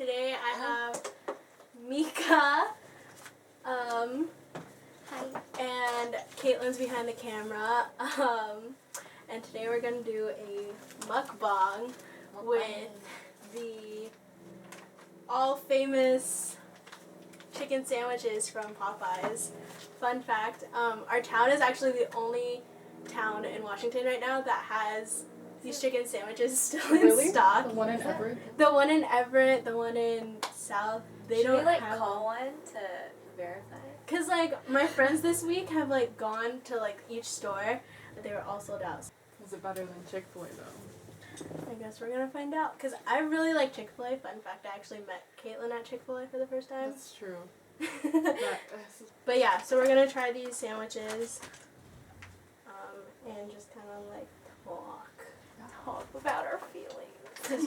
Today I have Mika, Hi. and Caitlin's behind the camera, and today we're going to do a mukbang with the all-famous chicken sandwiches from Popeyes. Fun fact, our town is actually the only town in Washington right now that has these chicken sandwiches still in stock. The one in Everett? The one in Everett, the one in South, they don't have call one to verify? Cause my friends this week have gone to each store, but they were all sold out. Is it better than Chick-fil-A though? I guess we're gonna find out. Cause I really like Chick-fil-A. Fun fact, I actually met Caitlin at Chick-fil-A for the first time. That's true. But yeah, so we're gonna try these sandwiches, and just kind of talk about our feelings. Cause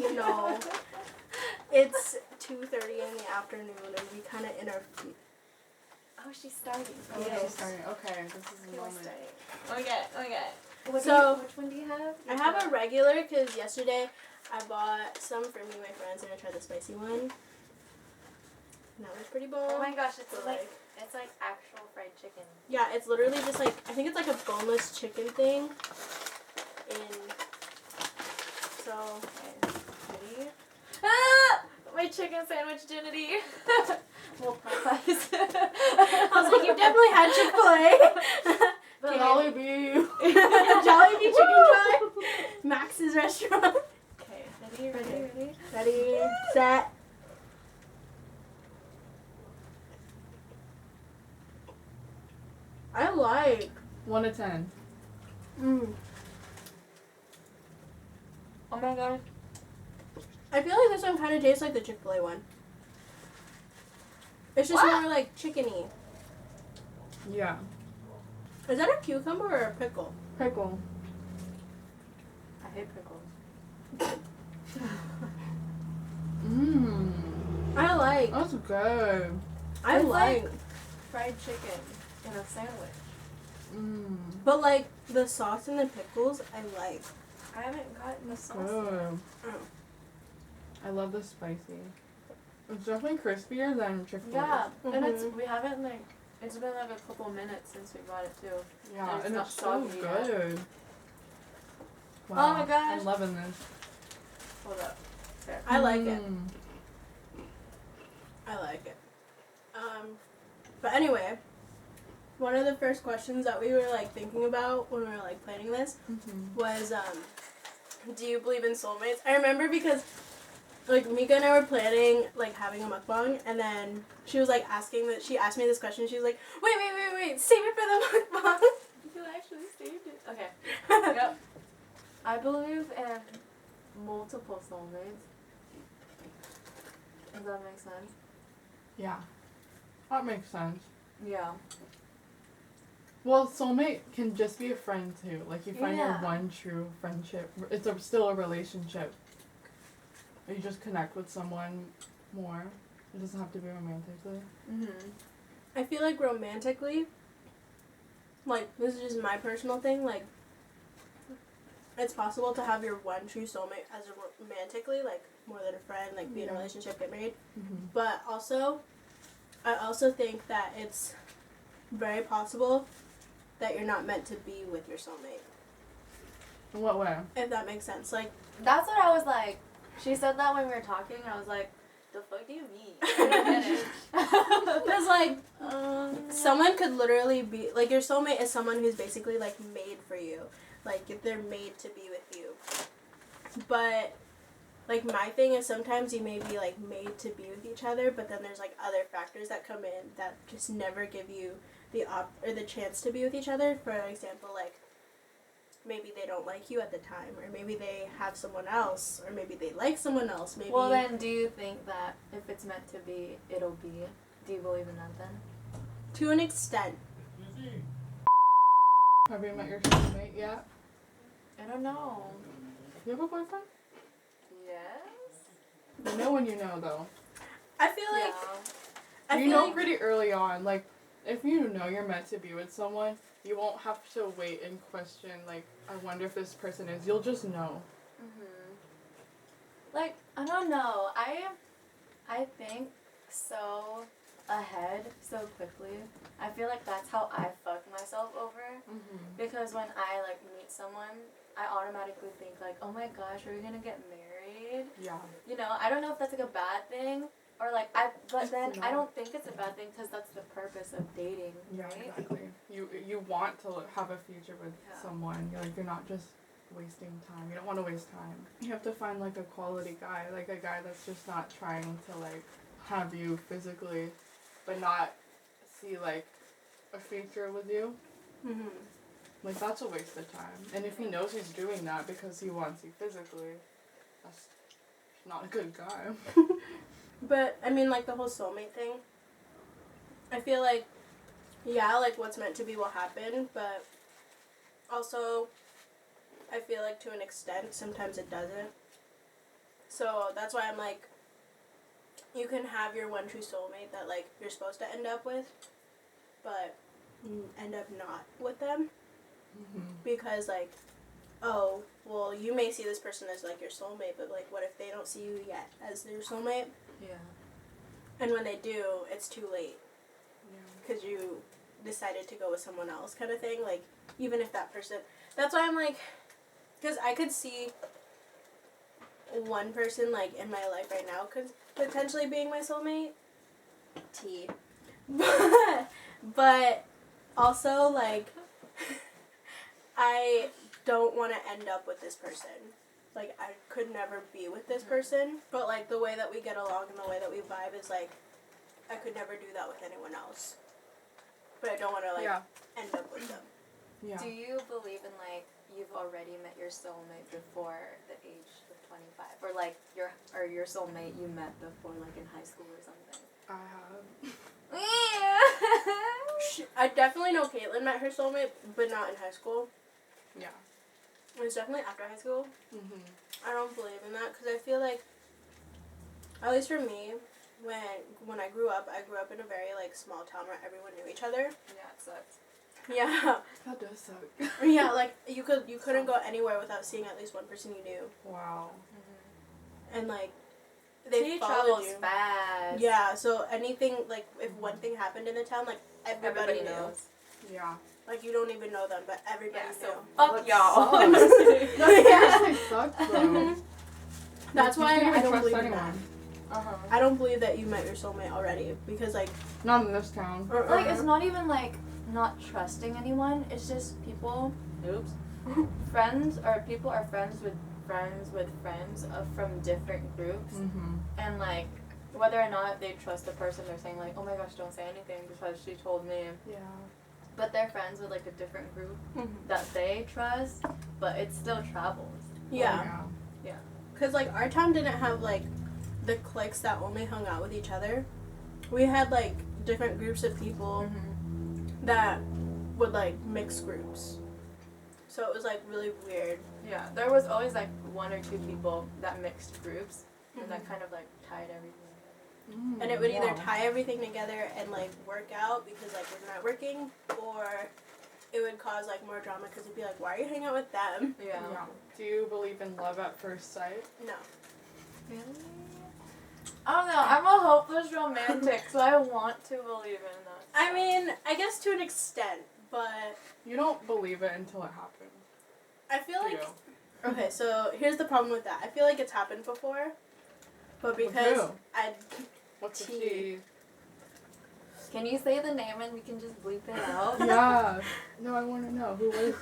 it's 2:30 in the afternoon, and we kind of in our feet. Oh, she's starting. Oh, Yes. she's starting. Okay, this is the moment. Okay. Which one do you have? I have a regular because yesterday I bought some for me and my friends, and I tried the spicy one. And that was pretty bomb. Oh my gosh, it's So, like actual fried chicken. Yeah, it's literally just I think it's a boneless chicken thing. Ready? Ah! My chicken sandwich dignity. Well, Popeyes. I was like, you definitely had Chick-fil-A. The Jollibee. Jollibee Chicken Try. Max's restaurant. Okay, ready? Ready, set. I like. 1 to 10. Oh my god. I feel like this one kind of tastes like the Chick-fil-A one. It's just more chickeny. Yeah. Is that a cucumber or a pickle? Pickle. I hate pickles. Mmm. I like. That's good. I It's like. Fried chicken in a sandwich. Mmm. But the sauce and the pickles, I like. I haven't gotten the sauce. Good. Oh. I love the spicy. It's definitely crispier than Chick-fil-A. Yeah, and Mhm. we haven't it's been a couple minutes since we got it too. Yeah, It's and not it's so soggy yet. good. Oh Wow. my gosh. I'm loving this. Hold up. There. I like it. Mm. I like it. But anyway, one of the first questions that we were thinking about when we were planning this Mm-hmm. was, do you believe in soulmates? I remember because Mika and I were planning having a mukbang, and then she was she asked me this question. She was like, wait, save it for the mukbang. You actually saved it. Okay. Yep. I believe in multiple soulmates. Does that make sense? Yeah. That makes sense. Yeah. Well, soulmate can just be a friend too. You find your Yeah. one true friendship. It's still a relationship. You just connect with someone more. It doesn't have to be romantically. Mhm. I feel romantically, this is just my personal thing, it's possible to have your one true soulmate as romantically, more than a friend, be in a relationship, get married. Mm-hmm. But I also think that it's very possible that you're not meant to be with your soulmate. In what way? If that makes sense. That's what I was like. She said that when we were talking. I was like, the fuck do you mean? Because, someone could literally be, your soulmate is someone who's basically, made for you. They're made to be with you. But, my thing is sometimes you may be, made to be with each other, but then there's, other factors that come in that just never give you the chance to be with each other. For example, maybe they don't like you at the time, or maybe they have someone else, or maybe they like someone else. Maybe. Well, then, do you think that if it's meant to be, it'll be? Do you believe in that then? To an extent. Have you met your soulmate yet? I don't know. You have a boyfriend? Yes. You know when you know though. I feel I You feel know pretty early on. If you know you're meant to be with someone, you won't have to wait and question, I wonder if this person is. You'll just know. Mhm. I don't know. I think so ahead so quickly. I feel like that's how I fuck myself over. Because when I like meet someone, I automatically think like, oh my gosh, are we gonna get married? Yeah. You know, I don't know if that's like a bad thing or like but It's then I not. don't think it's a bad thing because that's the purpose of dating, Yeah, right? exactly. You want to have a future with Yeah. someone. You're not just wasting time. You don't want to waste time. You have to find like a quality guy, like a guy that's just not trying to like have you physically, but not see like a future with you. Mhm. Like that's a waste of time. And if he knows he's doing that because he wants you physically, that's not a good guy. But I mean, like the whole soulmate thing. I feel like, yeah, like what's meant to be will happen, but also, I feel like to an extent, sometimes it doesn't. So that's why I'm like, you can have your one true soulmate that like you're supposed to end up with, but end up not with them because like, oh, well, you may see this person as like your soulmate, but like, what if they don't see you yet as their soulmate? Yeah. And when they do, it's too late Yeah. because you decided to go with someone else, kind of thing. Like, even if that person, that's why I'm like, because I could see one person like in my life right now could potentially being my soulmate. T. But also like, I don't want to end up with this person. Like, I could never be with this person, but like the way that we get along and the way that we vibe is like, I could never do that with anyone else. But I don't want to like end up with them. Yeah. Do you believe in like you've already met your soulmate before the age of 25, or like your soulmate you met before like in high school or something? I have. I definitely know Caitlin met her soulmate, but not in high school. Yeah. It was definitely after high school. I don't believe in that because I feel like, at least for me, when I grew up in a very like small town where everyone knew each other. Yeah, it sucks. Yeah. That does suck. Yeah, like you couldn't go anywhere without seeing at least one person you knew, Wow. and like they She followed travels you. fast. Yeah, so anything like if one thing happened in the town, like everybody knew. knows. Yeah. Like you don't even know them, but everybody Yeah, knew. so fuck y'all. That actually sucks, though. That's why You I can't don't trust believe in anyone. that. I don't believe that you met your soulmate already because like Not in this town. Like it's not even like not trusting anyone. It's just people. Oops. Friends or people are friends with friends from different groups, and like whether or not they trust the person, they're saying like, oh my gosh, don't say anything because she told me. Yeah. But they're friends with like a different group that they trust, but it still travels. Yeah. Oh, Yeah. Because like our town didn't have like the cliques that only hung out with each other. We had like different groups of people that would like mix groups. So it was like really weird. Yeah. There was always like one or two people that mixed groups, and that kind of like tied everything. And it would either tie everything together and like work out because like we're not working, or it would cause like more drama because it'd be like, why are you hanging out with them? Yeah. Yeah. Do you believe in love at first sight? No. Really? I don't know. I'm a hopeless romantic, so I want to believe in that. I mean, I guess to an extent, but You don't believe it until it happens. I feel Do like you? okay. So here's the problem with that. I feel like it's happened before, but With because who? I What's the Tea. tea? Can you say the name and we can just bleep it out? Yeah. No, I want to know. Who was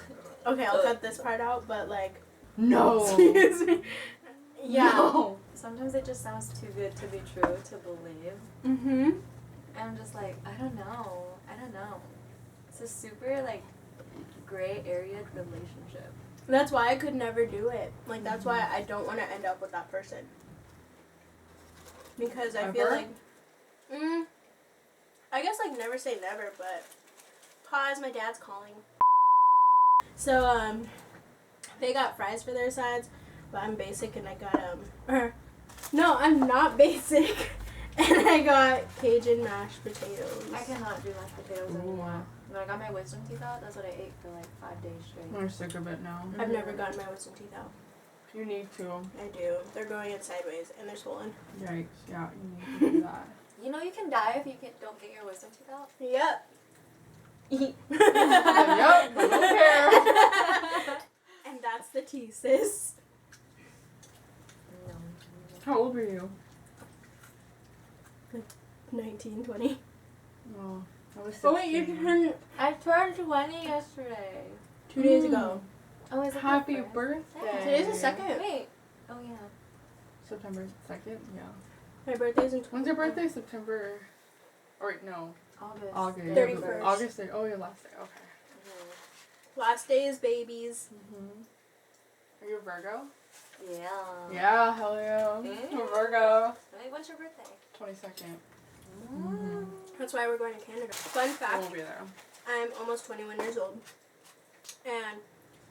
okay, I'll cut this part out, but like No. excuse me. Yeah. No. Sometimes it just sounds too good to be true to believe. And I'm just like, I don't know. It's a super like gray area relationship. that's why I could never do it. Like that's why I don't want to end up with that person. Because I feel Ever? like, I guess like never say never, but pause. My dad's calling. So they got fries for their sides, but I'm basic and I got no, I'm not basic, and I got Cajun mashed potatoes. I cannot do mashed potatoes anymore. When I got my wisdom teeth out, that's what I ate for like 5 days straight. I'm sick of it now. I've never gotten my wisdom teeth out. You need to. I do. They're growing it sideways and they're swollen. Yikes. Yeah, you need to do that. You know you can die if you don't get your wisdom teeth out? Yep. Yep, I don't care. And that's the tea, sis. No. How old were you? 19, 20. Oh, I was 16. Oh, wait, you turned I turned 20 yesterday. 2 days ago. Oh, is it Happy the first? birthday. Today's the 2nd. Wait. Oh, yeah. September 2nd? Yeah. My birthday's in When's your birthday? September... Or wait, no. August. 31st. August 3rd. Oh, your last day. Okay. Last day is babies. Are you a Virgo? Yeah. Yeah, hell yeah. I'm a Virgo. Wait, what's your birthday? 22nd. That's why we're going to Canada. Fun I fact, won't be there. I'm almost 21 years old. And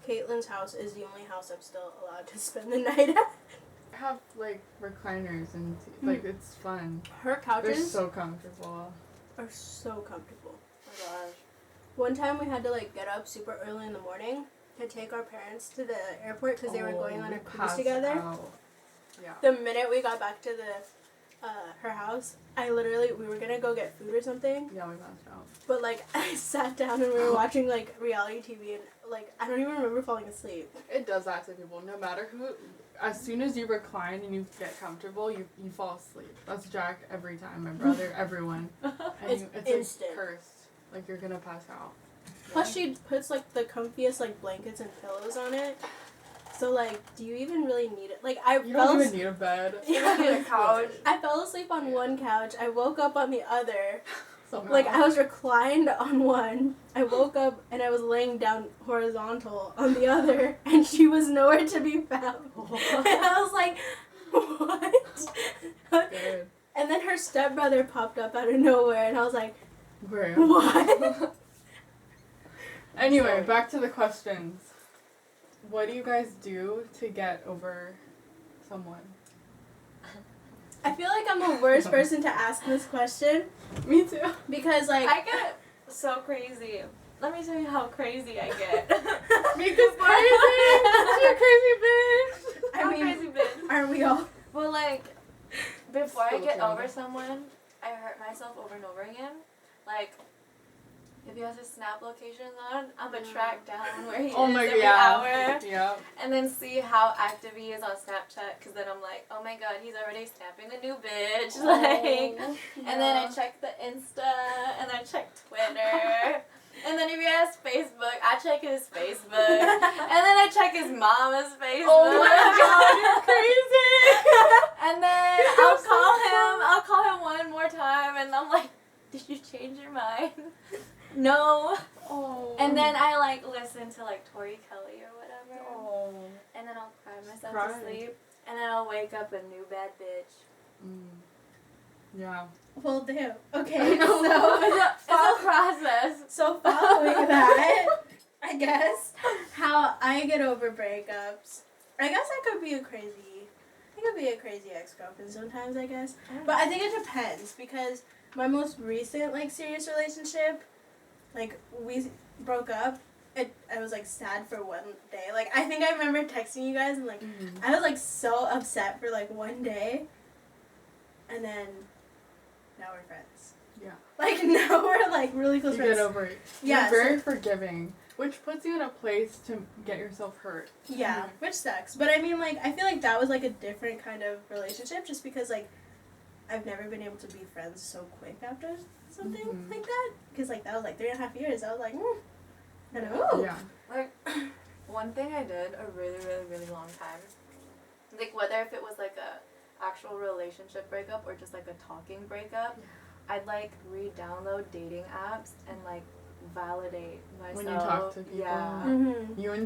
Caitlin's house is the only house I'm still allowed to spend the night at. I have, like, recliners and, like, it's fun. Her They're couches so comfortable. are so comfortable. Oh my gosh. One time we had to, like, get up super early in the morning to take our parents to the airport because they were going on a cruise Pass together. out. Yeah. The minute we got back to the her house, we were gonna go get food or something, Yeah, we passed out. but like I sat down and we were watching like reality TV and like I don't even remember falling asleep. It does that to people. No matter who, as soon as you recline and you get comfortable, you fall asleep. That's Jack every time. My brother, everyone. And It's it's instant. like cursed. Like you're gonna pass out. Plus she puts like the comfiest like blankets and pillows on it. So like, do you even really need it? Like You don't even need a bed. You don't need a couch. I fell asleep on one couch. I woke up on the other. Somehow. Like I was reclined on one. I woke up and I was laying down horizontal on the other, and she was nowhere to be found. And I was like, what? Good. And then her stepbrother popped up out of nowhere, and I was like, Great. what? Anyway, Sorry. back to the questions. What do you guys do to get over someone? I feel like I'm the worst person to ask this question Me too. because like I get so crazy. Let me tell you how crazy I get. Mika's crazy. You're a crazy bitch. I How mean, crazy bitch. aren't we all? Well, like, before I So get crazy. over someone, I hurt myself over and over again. Like, if he has his Snap locations on, I'm gonna track down where he Oh is my every god. hour. Yeah. And then see how active he is on Snapchat, because then I'm like, oh my god, he's already snapping a new bitch. Like, and then I check the Insta, and I check Twitter. And then if he has Facebook, I check his Facebook. And then I check his mama's Facebook. Oh my god, you're crazy. And then I'll call him one more time, and I'm like, did you change your mind? No. Oh. And then I like listen to like Tori Kelly or whatever. Oh. And then I'll cry myself Cry. to sleep. And then I'll wake up a new bad bitch. Yeah. Well, damn. Okay, It's a process. so following that, I guess how I get over breakups. I guess I could be a crazy ex-girlfriend sometimes. I guess, but I think it depends because my most recent like serious relationship, like we broke up. I was like sad for one day. Like I think I remember texting you guys and like I was like so upset for like one day, and then now we're friends. Yeah. Like now we're like really close You friends. get over it. Yeah, You're very forgiving, which puts you in a place to get yourself hurt. Yeah, which sucks. But I mean, like, I feel like that was, like, a different kind of relationship just because, like, I've never been able to be friends so quick after something like that. Because, like, that was, like, 3.5 years. I was like, I don't know. Yeah. Like, one thing I did a really, really, really long time, like whether if it was like a actual relationship breakup or just like a talking breakup, I'd like re-download dating apps and like validate myself. When you talk to people. Yeah. Mm-hmm. You and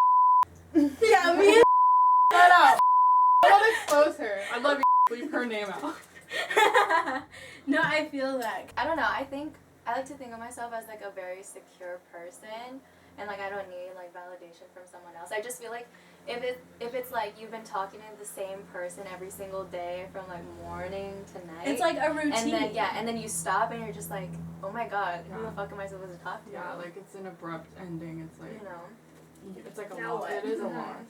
Yeah, me shut up. Don't expose her. I love you. Leave her name out. No, I feel that. I don't know. I like to think of myself as like a very secure person, and like I don't need like validation from someone else. I just feel like if it's like you've been talking to the same person every single day from like morning to night. It's like a routine. And then you stop and you're just like, oh my god, who the fuck am I supposed to talk to? Yeah, like it's an abrupt ending. It's like you know. it's like a Now loss. what? It is a Mhm. loss.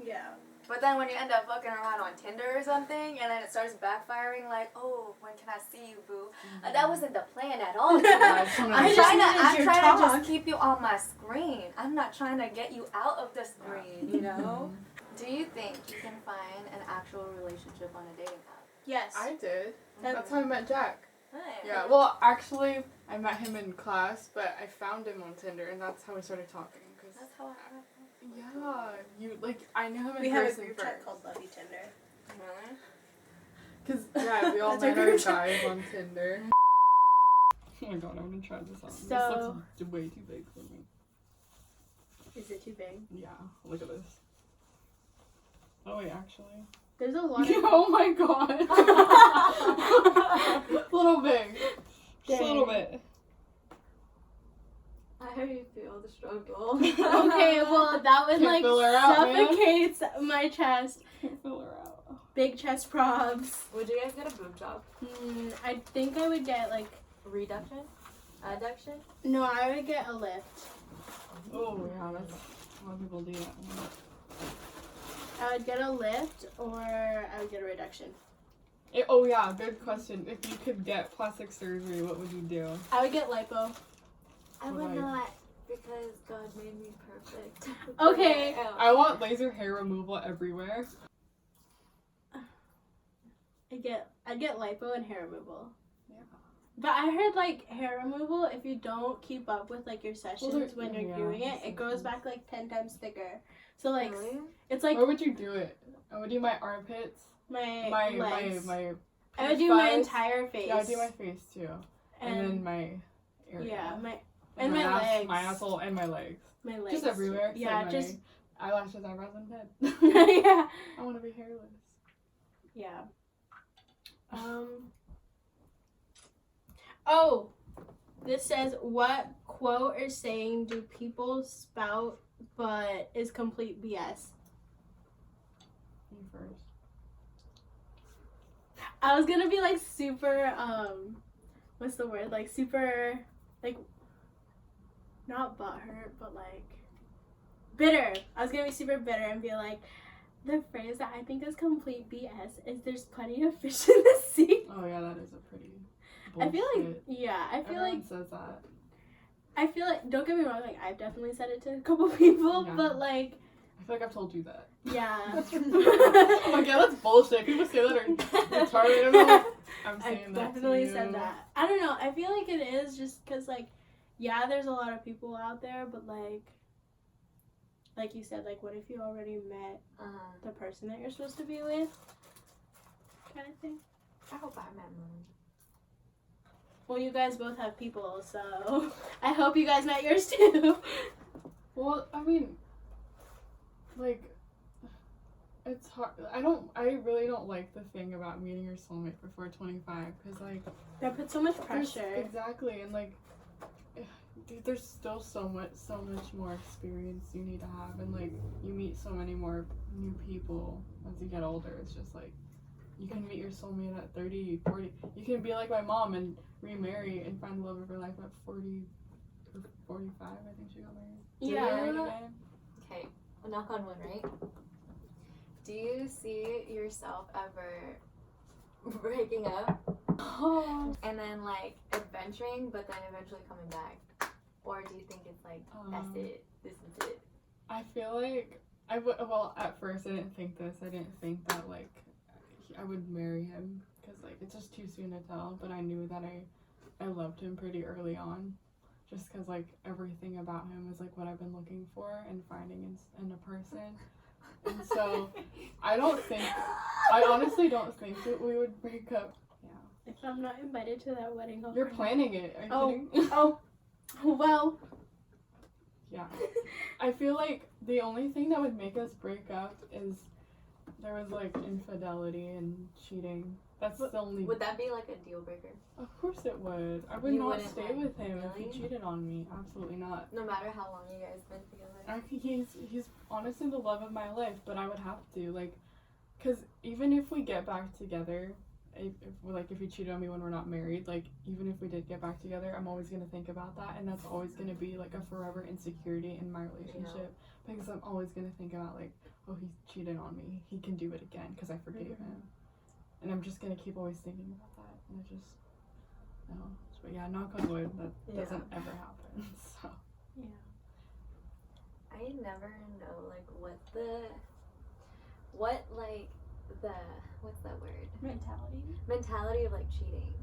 Yeah. But then when you end up fucking around on Tinder or something, and then it starts backfiring, like, oh, when can I see you, boo? That wasn't the plan at all. I'm trying to just keep you on my screen. I'm not trying to get you out of the screen, you know? Do you think you can find an actual relationship on a dating app? Yes. I did. That's how I met Jack. Hey. Yeah, well, actually, I met him in class, but I found him on Tinder, and that's how we started talking. Cause That's how I yeah, you, like, I knew him in We have a person group first. chat called Love You Tinder. Really? Because, yeah, we all That's our met our group chat. guys on Tinder. Oh my god, I'm gonna try this on. So- This looks way too big for me. Is it too big? Yeah, look at this. Oh wait, actually. There's a lot of... Oh my god. Little big. Just a little bit. I already feel the struggle. Okay, well, that one, Can't like, fill her out, man. suffocates my chest. Can't fill her out. Big chest probs. Would you guys get a boob job? I think I would get, like... Reduction? Adduction? No, I would get a lift. Oh yeah, that's a lot of people do that. I would get a lift, or I would get a reduction. Oh yeah, good question. If you could get plastic surgery, what would you do? I would get lipo. I would Why? not, because God made me perfect. Okay. I want laser hair removal everywhere. I'd get lipo and hair removal. Yeah. But I heard, like, hair removal, if you don't keep up with, like, your sessions Well, when you're yeah, doing it, it grows back, like, 10 times thicker. So, like, Really? it's like Where would you do it? I would do my armpits, my my legs. I would peach do my fuzz. entire face. Yeah, I would do my face too, and then my area. yeah, my and my ass, legs. my asshole, and my legs. My legs. Just everywhere. Yeah, except just my eyelashes, eyebrows, and head. yeah. I want to be hairless. Yeah. Oh, this says, what quote or saying do people spout but is complete BS? You first. I was gonna be like super, what's the word? Like super, like, not butthurt, but like, bitter. I was gonna be super bitter and be like, the phrase that I think is complete BS is there's plenty of fish in the sea. Oh yeah, that is a pretty. I feel like, bullshit. yeah, I feel Everyone like, says that. I feel like, don't get me wrong, like, I've definitely said it to a couple people, Yeah. but like, I feel like I've told you that. yeah. Oh my god, that's bullshit. People say that are retarded. I'm like, I'm saying I've that definitely to you. said that. I don't know, I feel like it is just because, like, yeah, there's a lot of people out there, but like you said, like, what if you already met the person that you're supposed to be with? Kind of thing. I hope I met mine. Well, you guys both have people, so I hope you guys met yours too. Well, I mean, like, it's hard. I really don't like the thing about meeting your soulmate before 25, because, like, That puts so much there's- pressure. Exactly, and, like, there's still so much more experience you need to have, and, like, you meet so many more new people as you get older. It's just, like, you can meet your soulmate at 30, 40. You can be like my mom and remarry and find the love of her life at 40 or 45, I think she got married. Did you Yeah. already, babe? Okay, knock on wood, right? Do you see yourself ever breaking up and then like adventuring, but then eventually coming back? Or do you think it's like, that's it, this is it? I feel like well, at first I didn't think this. I didn't think that, like, I would marry him, because, like, it's just too soon to tell, but I knew that I loved him pretty early on, just because, like, everything about him is, like, what I've been looking for and finding in a person. And so, I honestly don't think that we would break up. Yeah. If I'm not invited to that wedding, I'll You're cry. planning it, are you Oh, kidding? oh, well. Yeah. I feel like the only thing that would make us break up is there was, like, infidelity and cheating. That's the only... Would that be like a deal breaker? Of course it would. I would You not wouldn't, stay like, with him if really? he cheated on me. Absolutely not. No matter how long you guys been together? He's honestly the love of my life, but I would have to, like, because even if we get back together if he cheated on me when we're not married, like, even if we did get back together, I'm always gonna think about that, and that's always gonna be like a forever insecurity in my relationship, because I'm always gonna think about like, oh, he cheated on me, he can do it again because I forgave him, and I'm just gonna keep always thinking about that, and I just no. But yeah, knock on wood, that doesn't ever happen. So Yeah. I never know like what's that word? Mentality of like cheating.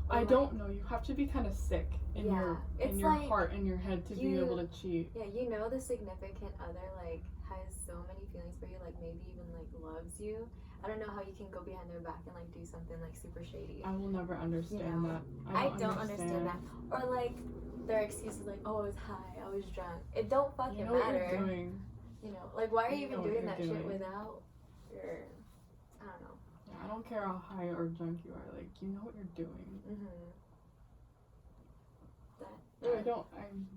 I don't know. You have to be kind of sick in your like, heart and your head to be able to cheat. Yeah, you know the significant other like has so many feelings for you, like maybe even like loves you. I don't know how you can go behind their back and like do something like super shady. I will never understand that. I don't understand that. Or like their excuses like, oh, I was high, I was drunk. It don't fucking matter. What you're doing. You know, like why are you even doing that shit without your, I don't know. Yeah, I don't care how high or drunk you are. Like, you know what you're doing. I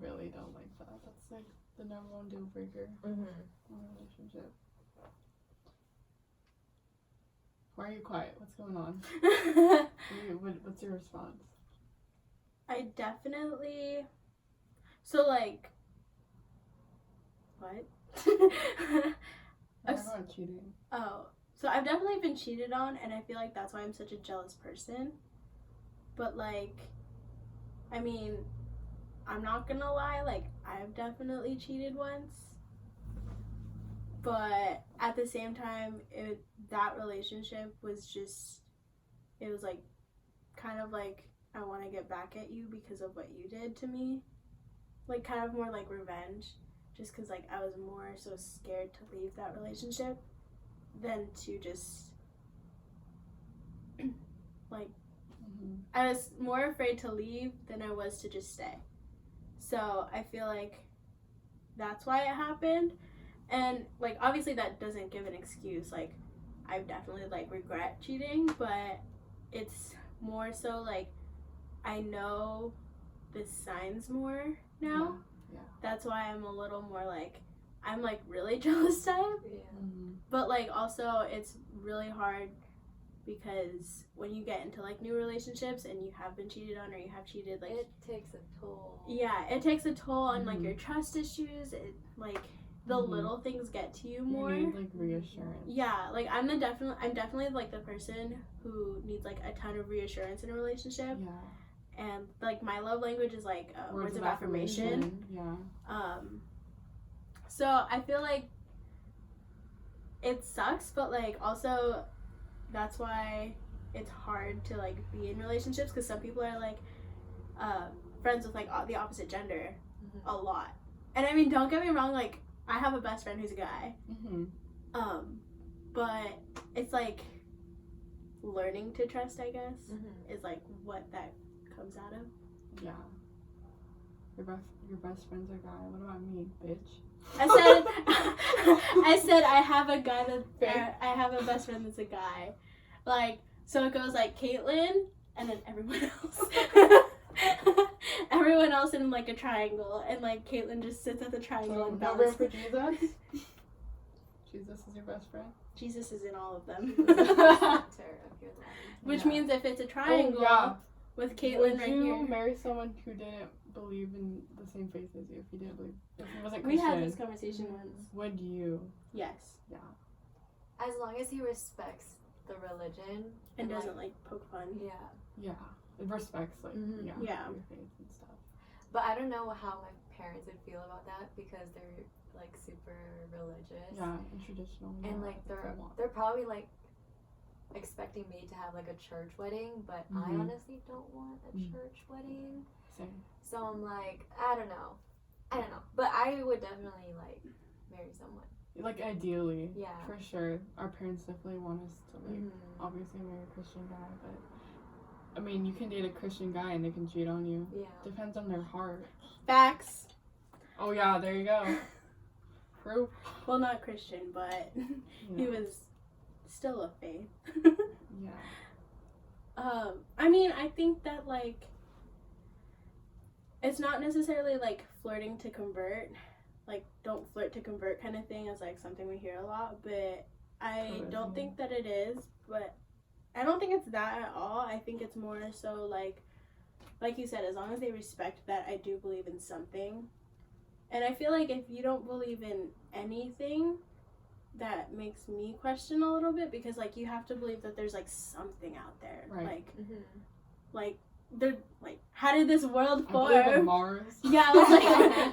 really don't like that. That's like the number one deal breaker in a relationship. Why are you quiet? What's going on? What's your response? I definitely. So like. What? I'm not cheating. Oh, so I've definitely been cheated on, and I feel like that's why I'm such a jealous person. But like, I mean, I'm not gonna lie, like, I've definitely cheated once. But at the same time, that relationship was just, it was like, kind of like, I want to get back at you because of what you did to me. Like, kind of more like revenge. Just because, like, I was more so scared to leave that relationship than to just, like, I was more afraid to leave than I was to just stay. So I feel like that's why it happened. And, like, obviously that doesn't give an excuse. Like, I definitely, like, regret cheating, but it's more so, like, I know the signs more now. Yeah. That's why I'm a little more, like, I'm, like, really jealous type. Yeah. But, like, also it's really hard because when you get into, like, new relationships and you have been cheated on or you have cheated, like, it takes a toll. Yeah, it takes a toll on, like, your trust issues. It, like, the little things get to you more. You need, like, reassurance. Yeah, like, I'm definitely, like, the person who needs, like, a ton of reassurance in a relationship. Yeah. And, like, my love language is, like, words of affirmation. Yeah. So I feel like it sucks, but, like, also that's why it's hard to, like, be in relationships, because some people are, like, friends with, like, the opposite gender a lot. And, I mean, don't get me wrong, like, I have a best friend who's a guy. But it's, like, learning to trust, I guess, is, like, what that comes out of. Yeah. Your best friend's a guy. What about me, bitch? I said I have a guy I have a best friend that's a guy. Like, so it goes, like, Caitlin, and then everyone else. Everyone else in, like, a triangle, and, like, Caitlin just sits at the triangle and no room for Jesus? Jesus is your best friend? Jesus is in all of them. Which Yeah. means if it's a triangle with Caitlin right here. Would you marry someone who didn't believe in the same faith as you? If he didn't believe, if he wasn't Christian? We had this conversation once. Would you? Yes. Yeah. As long as he respects the religion and doesn't like poke fun. Yeah. Yeah. It respects like Yeah. your faith and stuff. But I don't know how my parents would feel about that because they're like super religious. Yeah, and traditional. And like they're probably like expecting me to have like a church wedding, but I honestly don't want a church wedding. Same. So I'm like, I don't know. But I would definitely like marry someone. Like ideally. Yeah. For sure. Our parents definitely want us to like obviously marry a Christian guy, but I mean you can date a Christian guy and they can cheat on you. Yeah. Depends on their heart. Facts. Oh yeah, there you go. Proof. Well, not Christian, but he was still a faith. Yeah. I mean, I think that, like, it's not necessarily, like, flirting to convert. Like, don't flirt to convert kind of thing is, like, something we hear a lot. But I don't think that it is. But I don't think it's that at all. I think it's more so like you said, as long as they respect that I do believe in something. And I feel like if you don't believe in anything, that makes me question a little bit, because like you have to believe that there's like something out there. Right. Like they're like, how did this world form? I believe in Mars. Yeah, I was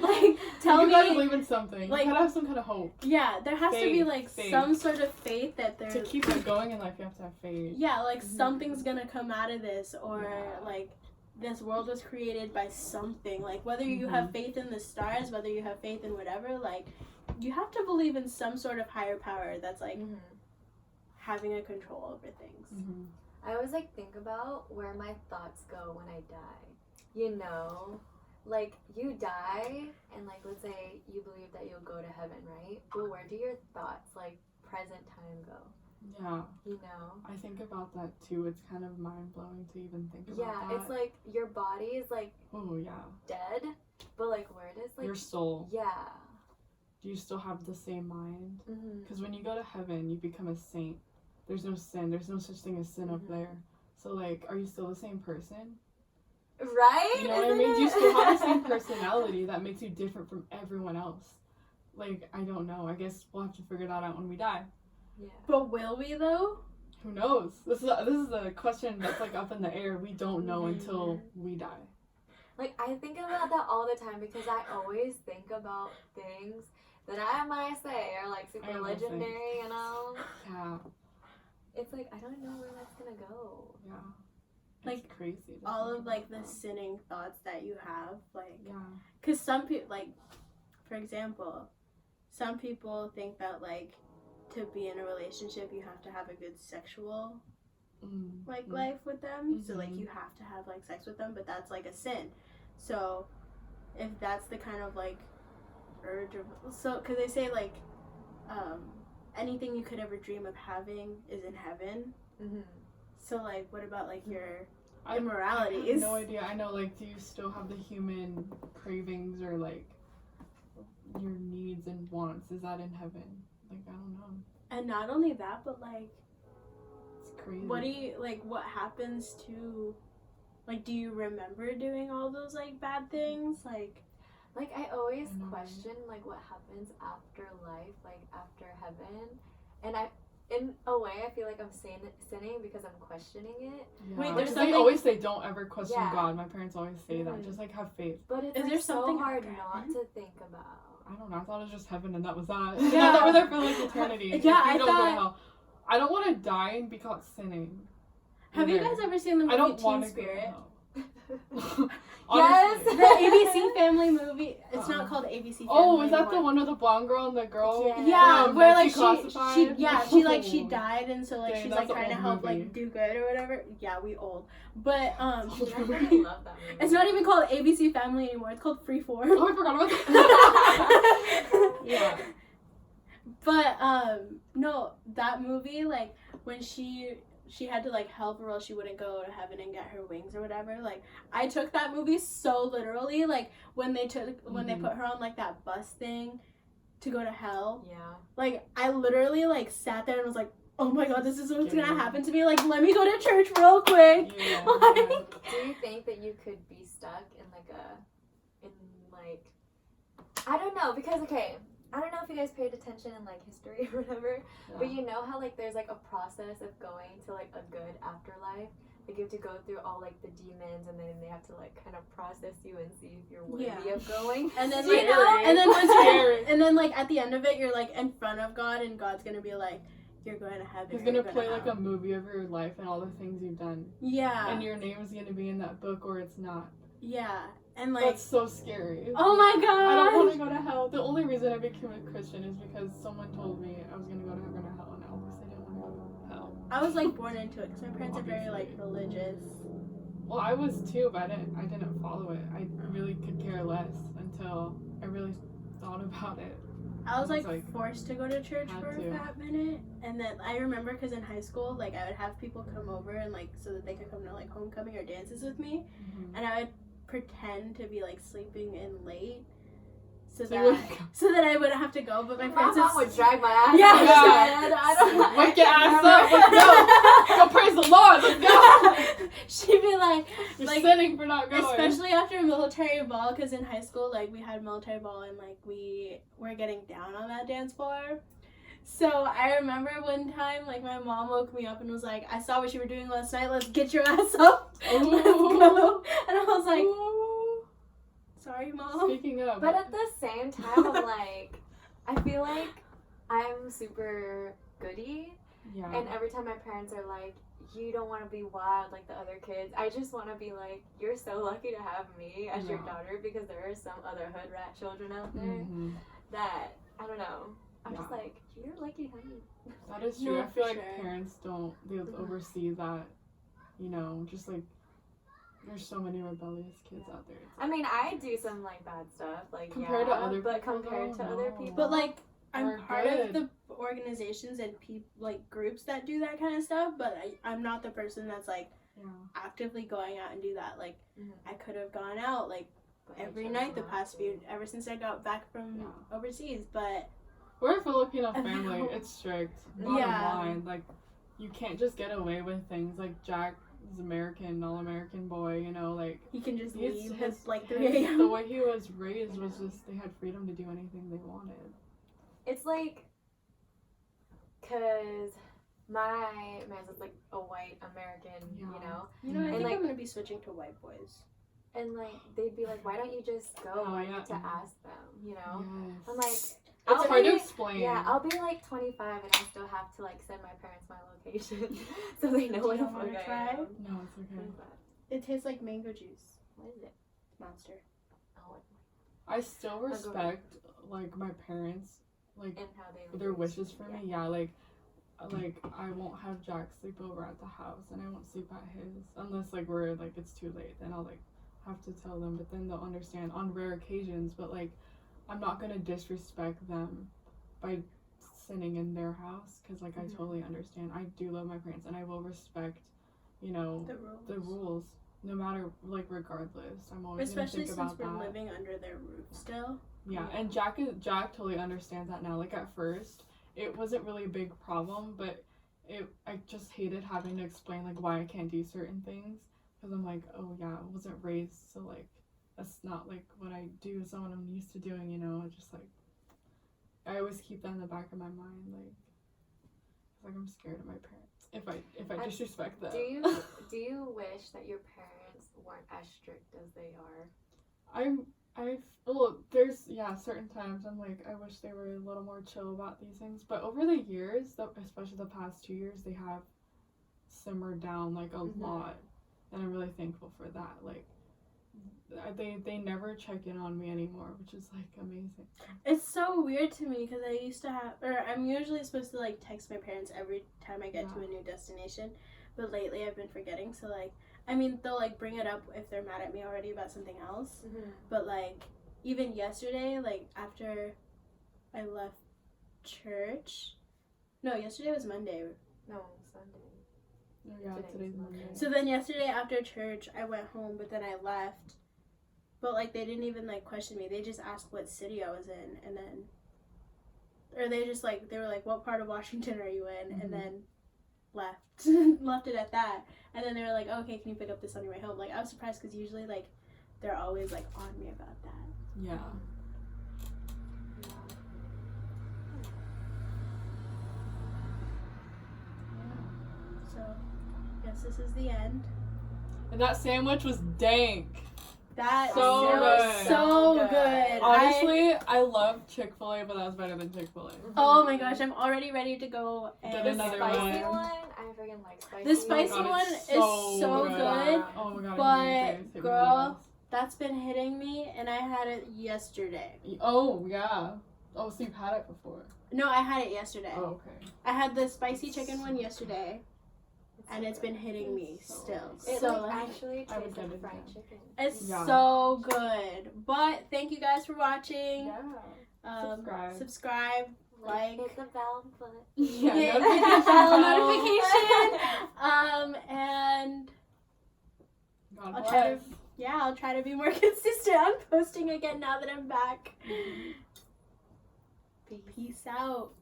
like tell you me. You gotta believe in something. Like, you gotta have some kind of hope. Yeah, there has to be like some sort of faith that there's. To keep it going in life, you have to have faith. Yeah, like something's gonna come out of this, or like this world was created by something. Like whether you have faith in the stars, whether you have faith in whatever, like you have to believe in some sort of higher power that's like having a control over things. I always like think about where my thoughts go when I die. You know, like you die and like let's say you believe that you'll go to heaven, right? But where do your thoughts, like present time, go? Yeah. You know? I think about that too. It's kind of mind blowing to even think about that. Yeah, it's like your body is like dead, but like where does like your soul. Yeah. Do you still have the same mind? Because when you go to heaven, you become a saint. There's no sin. There's no such thing as sin up there. So, like, are you still the same person? Right? You know what I mean? Do you still have the same personality that makes you different from everyone else? Like, I don't know. I guess we'll have to figure that out when we die. Yeah. But will we, though? Who knows? This is a question that's, like, up in the air. We don't know until we die. Like, I think about that all the time because I always think about things that I might say are, like, super legendary, you know? Yeah. It's like, I don't know where that's gonna go. Yeah. Like, it's crazy. All of, like, the sinning thoughts that you have, like... Yeah. Because some people, like, for example, some people think that, like, to be in a relationship, you have to have a good sexual, life with them. So, like, you have to have, like, sex with them, but that's, like, a sin. So, if that's the kind of, like, urge of... So, because they say, like, anything you could ever dream of having is in heaven. So, like, what about, like, your immoralities? I have no idea. I know, like, do you still have the human cravings or, like, your needs and wants? Is that in heaven? Like, I don't know. And not only that, but, like... It's crazy. What do you, like, what happens to... Like, do you remember doing all those, like, bad things? Like, I always question, like, what happens after life, like, after heaven. And in a way, I feel like I'm sinning because I'm questioning it. Yeah. Wait, there's they always say, don't ever question God. My parents always say that. Just, like, have faith. But it's, like, so hard not to think about. I don't know. I thought it was just heaven and that was that. Yeah. I thought we're there for, like, eternity. Yeah, I thought... I don't want to die and be caught sinning. Have you guys ever seen the movie Teen Spirit? Yes, the ABC Family movie. It's not called ABC Family. Oh, is that the one with the blonde girl and the girl? Yeah, where like she she died, and so like she's like trying to help like do good or whatever. Yeah, we old, but I love that movie. It's not even called ABC Family anymore. It's called Freeform. Oh, I forgot about that. Yeah. But no, that movie, like when she had to like help her or else she wouldn't go to heaven and get her wings or whatever. Like I took that movie so literally. Like when they put her on like that bus thing to go to hell. Yeah. Like I literally like sat there and was like, oh my god, this is what's gonna happen to me. Like let me go to church real quick. Yeah. Like, do you think that you could be stuck in I don't know, because I don't know if you guys paid attention in like history or whatever, but you know how like there's like a process of going to like a good afterlife. Like you have to go through all like the demons, and then they have to like kind of process you and see if you're worthy of going. And then like, and then like at the end of it, you're like in front of God, and God's gonna be like, you're going to heaven. He's gonna play like a movie of your life and all the things you've done. Yeah. And your name is gonna be in that book, or it's not. Yeah. And like, that's so scary. Oh my god! I don't want to go to hell. The only reason I became a Christian is because someone told me I was gonna go to heaven or hell, and I always didn't want to go to hell. I was like born into it because my parents are very like religious. Well, I was too, but I didn't follow it. I really could care less until I really thought about it. I was like forced to go to church for a fat minute, and then I remember because in high school, like I would have people come over and like so that they could come to like homecoming or dances with me, and I would pretend to be like sleeping in late so that I wouldn't have to go. But my parents would drag my ass. Yeah. I don't Wake your ass up. Let's go. Go praise the Lord. Let's go. She'd be like, You're sinning for not going. especially after military ball, because in high school, like, we had military ball and, like, we were getting down on that dance floor. So I remember one time, like, my mom woke me up and was like, I saw what you were doing last night. Let's get your ass up. Let's go. And I was like, sorry, Mom. Speaking of. But at the same time, I'm like, I feel like I'm super goody. Yeah. And every time my parents are like, you don't want to be wild like the other kids, I just want to be like, you're so lucky to have me as your daughter, because there are some other hood rat children out there that, I don't know, I'm just like, you're lucky to have me. That is true. No, I feel for like sure. parents don't, they oversee that, you know, just like, there's so many rebellious kids out there. It's I mean, I do some like bad stuff, like Compared to other but people, compared to though, other no. people, But, like, We're I'm part good. of the organizations and like groups that do that kind of stuff, but I'm not the person that's like actively going out and do that. Like, I could have gone out like every night the past few, ever since I got back from overseas, but we're a Filipino family. It's strict. Bottom Yeah. line, like, you can't just get away with things. Like, Jack is American, all-American boy, you know, like, he can just he's- leave his- at like 3 the a.m. way he was raised was just, they had freedom to do anything they wanted. it's like, cause my man's is like a white American, you know, You know, I And, think like- I'm gonna be switching to white boys. and like they'd be like, why don't you just go? Oh, Why yeah. need to ask them, you know? Yes. I'm like, It's I'll hard to be- explain. Yeah, I'll be like 25 and I still have to like send my parents my location so they know Do where you the fuck wanna I try? am. No, it's okay. What is that? It tastes like mango juice. What is it? Monster. Oh, I still respect, like, my parents, like, and how they their raised wishes for me. me. Yeah, like I won't have Jack sleep over at the house, and I won't sleep at his unless like we're like it's too late. Then I'll like have to tell them, but then they'll understand on rare occasions. But like, I'm not gonna disrespect them by sitting in their house, because like I totally understand. I do love my parents, and I will respect, you know, the rules no matter, like, regardless. I'm always Especially gonna since think we're about that. living under their roof still. Yeah, and Jack totally understands that now. Like, at first, it wasn't really a big problem, but I just hated having to explain, like, why I can't do certain things, because I'm like, oh yeah, I wasn't raised, so like that's not like what I do, it's not what I'm used to doing, you know. It's just like, I always keep that in the back of my mind, like I'm scared of my parents if I disrespect them. Do you wish that your parents weren't as strict as they are? There's certain times I'm like, I wish they were a little more chill about these things, but over the years, especially the past 2 years, they have simmered down like a lot, and I'm really thankful for that. Like, they never check in on me anymore, which is like amazing. It's so weird to me because I used to have, or I'm usually supposed to like text my parents every time I get to a new destination, but lately I've been forgetting. So like, I mean, they'll like bring it up if they're mad at me already about something else, but like even yesterday, like after I left church, no, yesterday was Monday. No, Sunday. Oh yeah, today's Monday. So then yesterday after church, I went home, but then I left. But, like, they didn't even, like, question me. They just asked what city I was in, and then... Or they just, like, they were like, what part of Washington are you in? And then left. Left it at that. And then they were like, oh, okay, can you pick up this on your way home? Like, I was surprised because usually, like, they're always, like, on me about that. Yeah. So, yes, this is the end. And that sandwich was dank. That So was good. so good. Honestly, I love Chick-fil-A, but that was better than Chick-fil-A. Oh my gosh, I'm already ready to go and Get The another spicy one. one, I freaking like spicy. The spicy Oh my God, one it's is so good. Oh my god, But, I hate it. girl, that's been hitting me, and I had it yesterday. Oh yeah. Oh, so you've had it before? No, I had it yesterday. Oh, okay. I had the spicy chicken one yesterday, and it's been hitting me So still. It So like, actually I would tastes get like it fried again. chicken. it's Yeah. so good. But thank you guys for watching. Yeah. Subscribe, like, Hit the bell button. Yeah. hit the bell notification. And God I'll bless. try to yeah, I'll try to be more consistent on posting again now that I'm back. Peace out.